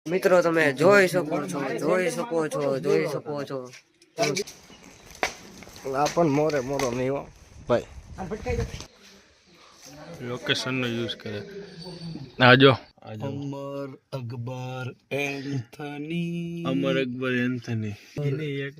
મિત્રો તમે જોઈ શકો છો આ પણ મોરો નહીં હો ભાઈ લોકેશન નો યુઝ કરે આજો અમર અકબર એન્થની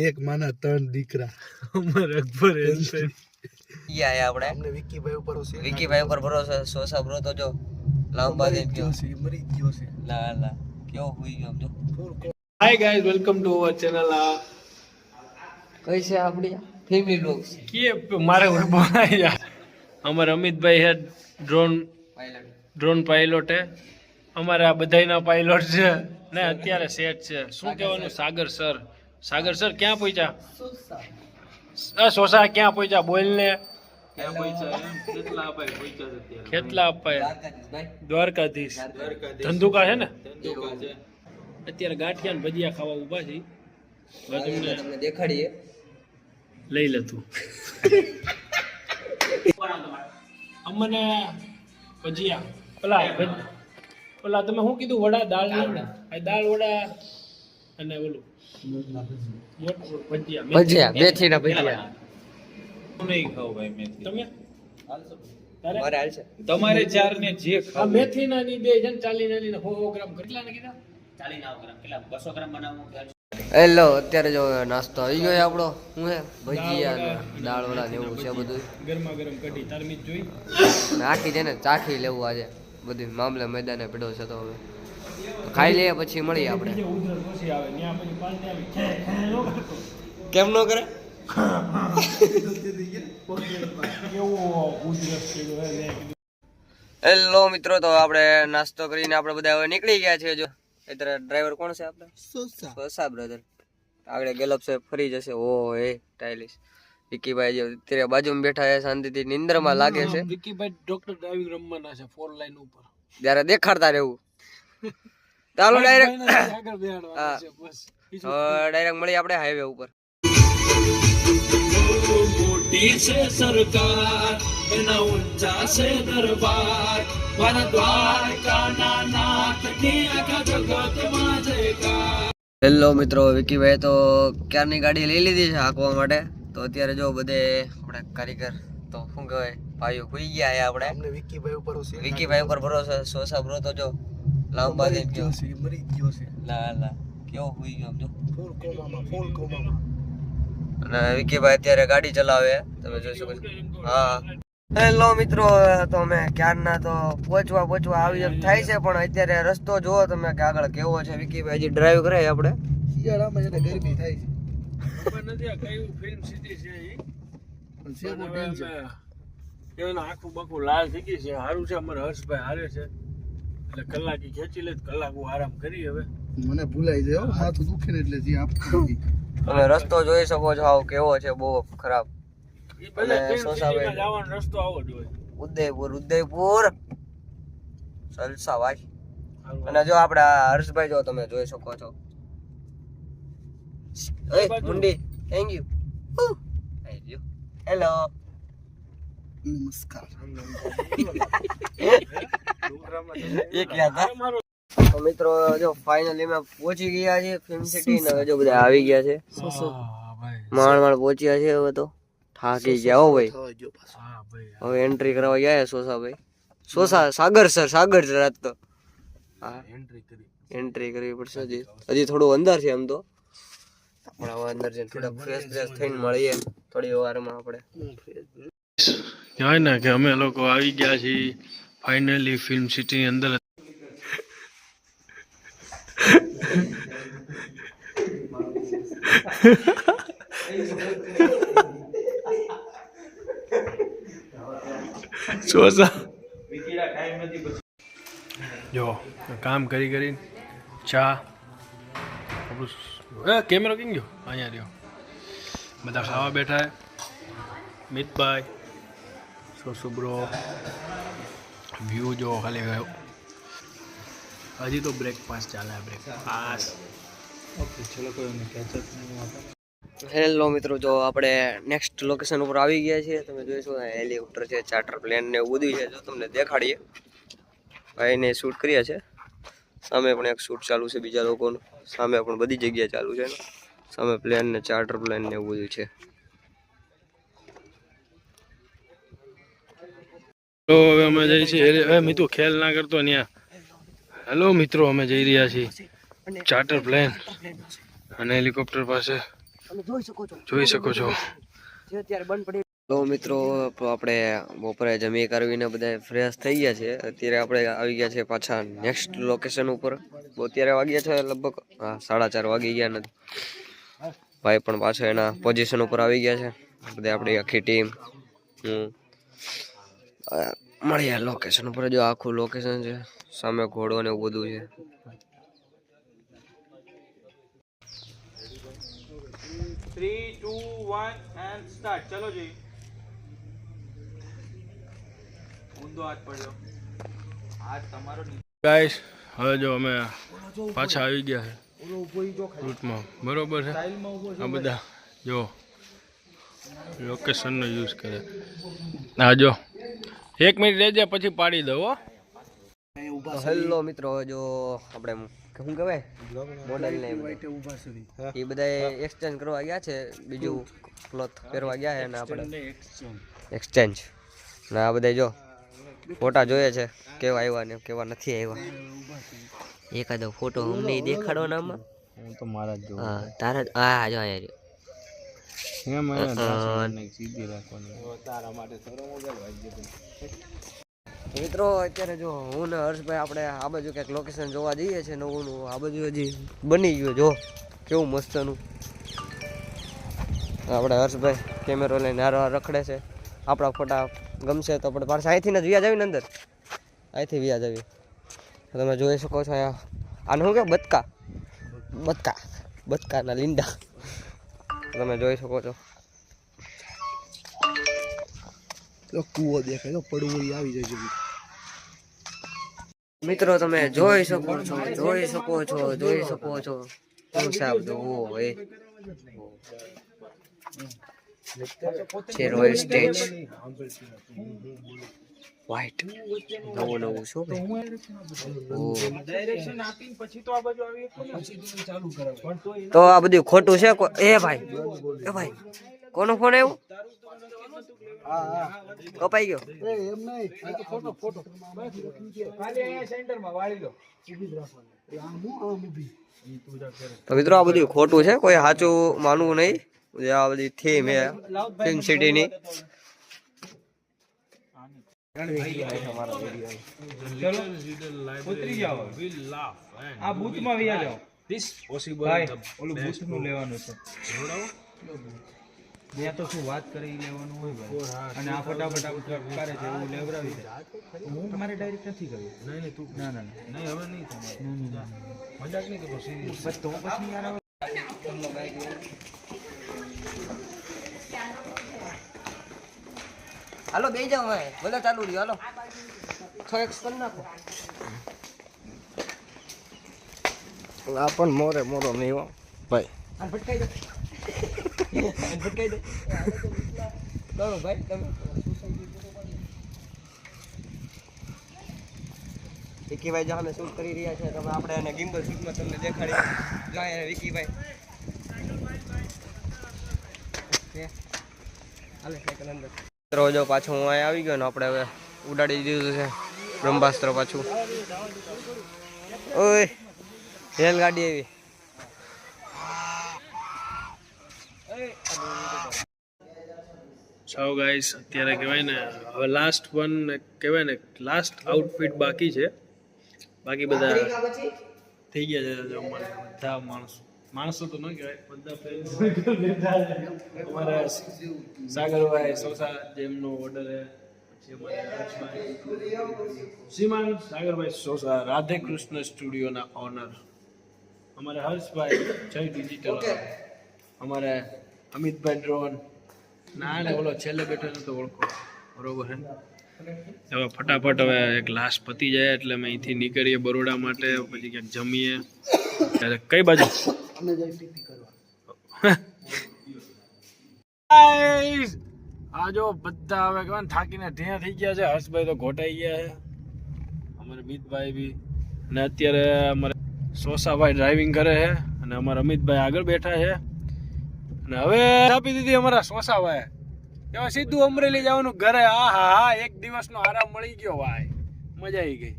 એક માના ત્રણ દીકરા અમર અકબર એન્થની આપણે વિકીભાઈ ઉપર ભરોસો સોસા બ્રો તો જો લાંબા દે ગયો મરી ગયો છે લા કેવો હોઈ ગયો જો hi guys welcome to our channel કઈ છે આપણી ફેમિલી વ્લોગ્સ કે મારે બોલાય યાર અમાર અમિતભાઈ હે ડ્રોન પાયલોટ હે અમારે આ બધાયના પાયલોટ છે ને અત્યારે સેટ છે શું કહેવાનું સાગર સર ક્યાં પહોંચ્યા સોસા ક્યાં પહોંચ્યા બોલ ને કેટલા અપાય દ્વારકાધીશ ધંધુકા છે ને અત્યારે ગાંઠિયા ને ભજીયા ખાવા ઉભા છે તમને દેખાડીએ લઈ લે તું અમને ભજીયા પેલા તમે શું કીધું વડા દાળ દાળ વડા અને ઓલું ભજીયા મેથી ના ભજીયા નહીં ખાવ ભાઈ મેથી તમે મારે હાલ છે તમારે ચાર ને જે ખાવ મેથી ના ની બે જન 40 ના 100 ગ્રામ કેટલા ને કીધા 40 ગ્રામ કેટલા 200 ગ્રામ બનાવું હેલો અત્યારે જો નાસ્તો આવી ગયો આપણો શું હે ભજીયા દાળ વડા ને એવું છે બધું ગરમા ગરમ કઢી તારમી જોઈ નાખી દે ને ચાખી લેવું આજે બધું મામલે મેદાને પડ્યો છે તો હવે ખાઈ લઈએ પછી મળીએ આપણે કેમ ન કરે હેલો મિત્રો તો આપણે નાસ્તો કરીને આપણે બધા હવે નીકળી ગયા છે જો અત્યારે ડ્રાઈવર કોણ છે આપણે સોસા બ્રધર આગળ ગેલપ છે ફરી જશે ઓ એ સ્ટાઇલિશ વિકીભાઈ જે અત્યારે બાજુમાં બેઠા છે શાંતિથી નિંદ્રમાં લાગે છે વિકીભાઈ ડોક્ટર ડ્રાઇવિંગ રમવાના છે 4 લાઈન ઉપર ત્યારે દેખાડતા રહેવું ચાલો ડાયરેક્ટ ડાયરેક્ટ મળી આપણે હાઈવે ઉપર મોટી છે સરકાર એના ઊંચા છે દરબાર મારા દ્વારકાના નાથની આખા જગતમાં જયકાર. હેલો મિત્રો વિકીભાઈ તો ક્યારની ગાડી લઈ લીધી છે હાંકવા માટે તો અત્યારે જો બધે આપણે કારીગર તો શું કહેવાય ભાઈઓ હોઈ ગયા આપણે વિકીભાઈ ઉપર ભરોસો સોસા બ્રો તો જો લાંબા દે ગયો મરી ગયો છે લા કેવો હોઈ ગયો જો ફૂલ કોમામાં અને વિકીભાઈ અત્યારે ગાડી ચલાવે તમે જોઈ શકો છો હા હેલો મિત્રો તો અમે ક્યારના તો પહોંચવા આવી થાય છે પણ અત્યારે રસ્તો જોવો તમે કે આગળ કેવો છે વિકીભાઈ હજી ડ્રાઈવ કરે આપણે શિયાળામાં જેને ગરમી થાય છે નથી આ કયું ફિલ્મ સિટી છે એનું આખું બાખું લાલ થઈ ગઈ છે સારું છે અમારે હર્ષભાઈ હારે છે એટલે કલાકી ખેંચી લે કલાક આરામ કરી હવે મને ભૂલાઈ જાય માથું દુખે ને એટલે જે આપી તમે રસ્તો જોઈ શકો છો આવો કેવો છે બહુ ખરાબ જવાનો રસ્તો આવો જ હોય ઉદયપુર સલસા ભાઈ અને જો આપડા હર્ષભાઈ જો તમે જોઈ શકો છો મુંડી થેન્ક યુ હેલો નમસ્કાર એક યાદ તો મિત્રો જો ફાઇનલી મેં પહોંચી ગયા છે ફિલ્મ સિટી ને જો બધા આવી ગયા છે માણ પહોંચ્યા છે હવે તો થાકી ગયા હો ભાઈ હવે એન્ટ્રી કરવા ગયા સોસા સાગર સર આજ તો હા એન્ટ્રી કરવી પડશે હજી થોડું અંદર છે એમ તો પણ હવે અંદર જઈને થોડા ફ્રેશ થઈને મળીએ થોડી વારમાં આપણે કહેવાય ને કે અમે લોકો આવી ગયા છીએ ફાઇનલી ફિલ્મ સિટીની અંદર જો કામ કરીને ચા કેમેરો કઈ ગયો અહીંયા રહ્યો બધા ખાવા બેઠા હે મિતભાઈ સોસુબ્રો વ્યૂ જો ખાલી ગયો હજી તો બ્રેકફાસ્ટ ચાલે બ્રેકફાસ્ટ ઓકે ચલો કોઈ હેલો મિત્રો જો આપણે નેક્સ્ટ લોકેશન ઉપર આવી ગયા છીએ તમે જોઈ શકો હેલિકોપ્ટર છે ચાર્ટર પ્લેન ને એવું બધું છે જો તમને દેખાડીએ ભાઈને શૂટ કર્યા છે સામે પણ એક શૂટ ચાલુ છે બીજા લોકોનું, સામે પણ બધી જગ્યાએ ચાલુ છે ને, સામે પ્લેન ને ચાર્ટર પ્લેન ને એવું બધું છે. તો હવે અમે જઈએ છીએ, મિત્રો ખેલ ના કરતો ત્યાં. હેલો મિત્રો, અમે જઈ રહ્યા છીએ ચાર્ટર પ્લેન અને હેલિકોપ્ટર પાસે, જોઈ શકો છો. તો મિત્રો આપણે બપોરે જમી કરવીને બધા ફ્રેશ થઈ ગયા છે. અત્યારે આપણે આવી ગયા છે પાછા નેક્સ્ટ લોકેશન ઉપર. અત્યારે વાગ્યા છે લગભગ 4:30 વાગી ગયા નથી. ભાઈ પણ પાછા એના પોઝિશન ઉપર આવી ગયા છે. બધા આપણી આખી ટીમ મળીએ લોકેશન ઉપર. જો આખું લોકેશન છે, સામે ઘોડો ને એવું બધું છે. ગાઈસ હવે જો અમે પાછા આવી ગયા છે રૂટમાં, બરોબર છે. આ બધા જો લોકેશનનો યુઝ કરે. હા જો 1 મિનિટ રહેજે પછી પાડી દો. હેલો મિત્રો, જો આપણે શું કહેવાય મોડલ ને એ બધા એક્સચેન્જ કરવા ગયા છે, બીજું ક્લોથ પહેરવા ગયા છે ને આપણે એક્સચેન્જ. ને આ બધા જો ફોટા જોઈએ છે કેવા આવ્યા ને કેવા નથી આવ્યા. એકાદો ફોટો અમને દેખાડો ને આમાં. હું તો મારા જ હા તારા હા જો અહીંયા મિત્રો. અત્યારે જો હું ને હર્ષભાઈ આપણે આ બાજુ ક્યાંક લોકેશન જોવા જઈએ છીએ નવું. આ બાજુ હજી બની ગયું, જો કેવું મસ્તનું. આપણે હર્ષભાઈ કેમેરો લઈને હારો રખડે છે. આપણા ફોટા ગમશે તો આપણે પાછા અહીંથી જ વ્યાજ આવીને અંદર, અહીંથી વ્યાજ આવી. તમે જોઈ શકો છો અહીંયા આને શું કે બતકાના લીંડા તમે જોઈ શકો છો. કૂવો દેખાય, પડવું આવી જાય છે મિત્રો. તમે જોઈ શકો છો શું છે આ બધું? ઓ ભાઈ છે રોયલ સ્ટેજ વ્હાઈટ નવું શું તો આ બધું ખોટું છે. એ ભાઈ કોનો ફોન આવ્યો? કપાઈ ગયો. તો મિત્રો આ બધું ખોટું છે, કોઈ સાચું માનવું નહીં. આ બધી થીમ હે ફિલ્મ સિટીની. ત્યાં તો શું વાત કરી લેવાનું હોય ભાઈ, અને આ ફટાફટ કરે છે એવું લેવરાવી છે. હું તમારે ડાયરેક્ટ નથી કર્યું. નહીં તું ના હવે નહીં થાય. મજાક નહીં કરતો, સિરિયસ તો પછી યાર. હાલો બે જાવ હવે, બધા ચાલુ રહ્યો. હાલો 6x કરી નાખો. આ પણ મોરો નહીં હો ભાઈ. આ ભટકાઈ દો બરો ભાઈ. તમે વિકીભાઈ જો અમે શૂટ કરી રહ્યા છે, તમે આપણે એને ગિમ્બલ શૂટમાં તમને દેખાડી જાય. વિકીભાઈ હાલે સાયકલ અંદર. જો પાછું હું અહીંયા આવી ગયો ને આપણે હવે ઉડાડી દીધું છે બ્રહ્માસ્ત્ર પાછું. ઓય રેલગાડી આવી. ચાલો ગાઈસ, અત્યારે કહેવાય ને હવે લાસ્ટ વન કહેવાય ને લાસ્ટ આઉટફિટ બાકી છે. બાકી બધા થઈ ગયા છે. બધા માણસો તો ન કહેવાય, બધા ફ્રેન્ડ અમારા સાગરભાઈ સોસા જેમનો ઓર્ડર છે, શ્રીમાન સાગરભાઈ સોસા રાધે કૃષ્ણ સ્ટુડિયોના ઓનર, અમારે હર્ષભાઈ જય ડિજિટલ, અમારે અમિતભાઈ ડ્રોન ના ને ઓલો છેલ્લે બેઠો તો ઓળખો, બરોબર છે. હવે ફટાફટ હવે એક લાસ્ટ પતી જાય એટલે અમે અહીંથી નીકળીએ બરોડા માટે, પછી ક્યાંક જમીએ. ત્યારે કઈ બાજુ આ જો બધા હવે કહેવાય થાકીને ઢીયા થઈ ગયા છે. હર્ષભાઈ તો ઘોટાઈ ગયા છે, અમારે મિતભાઈ બી અને અત્યારે અમારે સોસાભાઈ ડ્રાઇવિંગ કરે છે અને અમારા અમિતભાઈ આગળ બેઠા છે અને હવે આપી દીધી અમારા સોસાભાઈ એમાં સીધું અમરેલી જવાનું ઘરે. હા હા હા, એક દિવસનો આરામ મળી ગયો ભાઈ, મજા આવી ગઈ.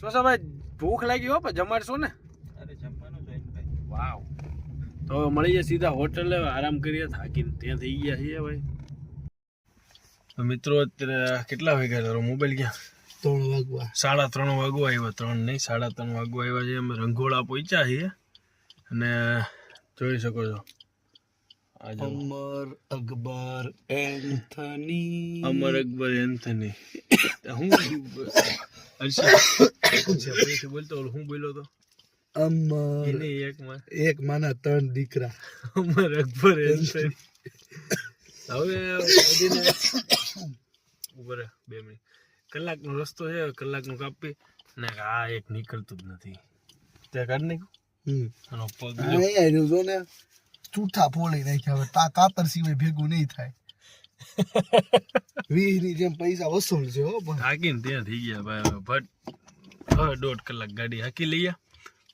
સોસાભાઈ ભૂખ લાગી હો પણ જમાડશો ને? અરે જમવાનું જોઈને ભાઈ. વાવ. તો હવે મળી જાય સીધા હોટલે, આરામ કરીએ, થાકીને ત્યાં થઈ ગયા છીએ ભાઈ. તો મિત્રો અત્યારે કેટલા વાગ્યા તારો મોબાઈલ ક્યાં? 3 વાગવા. 3:30 વાગવા આવ્યા. 3 નહીં 3:30 વાગવા આવ્યા છે. અમે રંગોળા પહોંચ્યા છીએ અને જોઈ શકો છો અમર અકબર એન્થની. અમર અકબર એન્થની. હું હર્ષિત બોલતો હું બોલ્યો તો અમર એને એક માના 3 દીકરા. અમર અકબર એન્થની. હવે ઉપર 2 મિનિટ કલાકનો રસ્તો છે, કલાકનું કાપી ને આ એક નીકળતું જ નથી. ત્યાં કાઢ નાખ્યું આનો પગ અહીંયા જો ને ચૂઠા ફોડી નાખ્યા. હવે તા કાતર સિવાય ભેગું નહીં થાય. 20 ની જેમ પૈસા વસૂલ છે હો પણ. થાકીને ત્યાં થઈ ગયા ભાઈ. ભટ હવે 1.5 કલાક ગાડી હાકી લઈએ.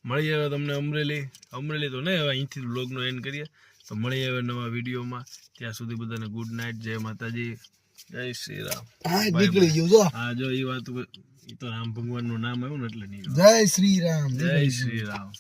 મળી આવે તમને અમરેલી તો નહીં, હવે અહીંથી બ્લોગનો એન્ડ કરીએ. તો મળી આવે નવા વિડીયોમાં. ત્યાં સુધી બધાને ગુડ નાઇટ, જય માતાજી, જય શ્રી રામ. હા નીકળી ગયું જો. હા જો એ વાત, એ તો રામ ભગવાનનું નામ આવ્યું ને એટલે નહીં. જય શ્રી રામ. જય શ્રી રામ.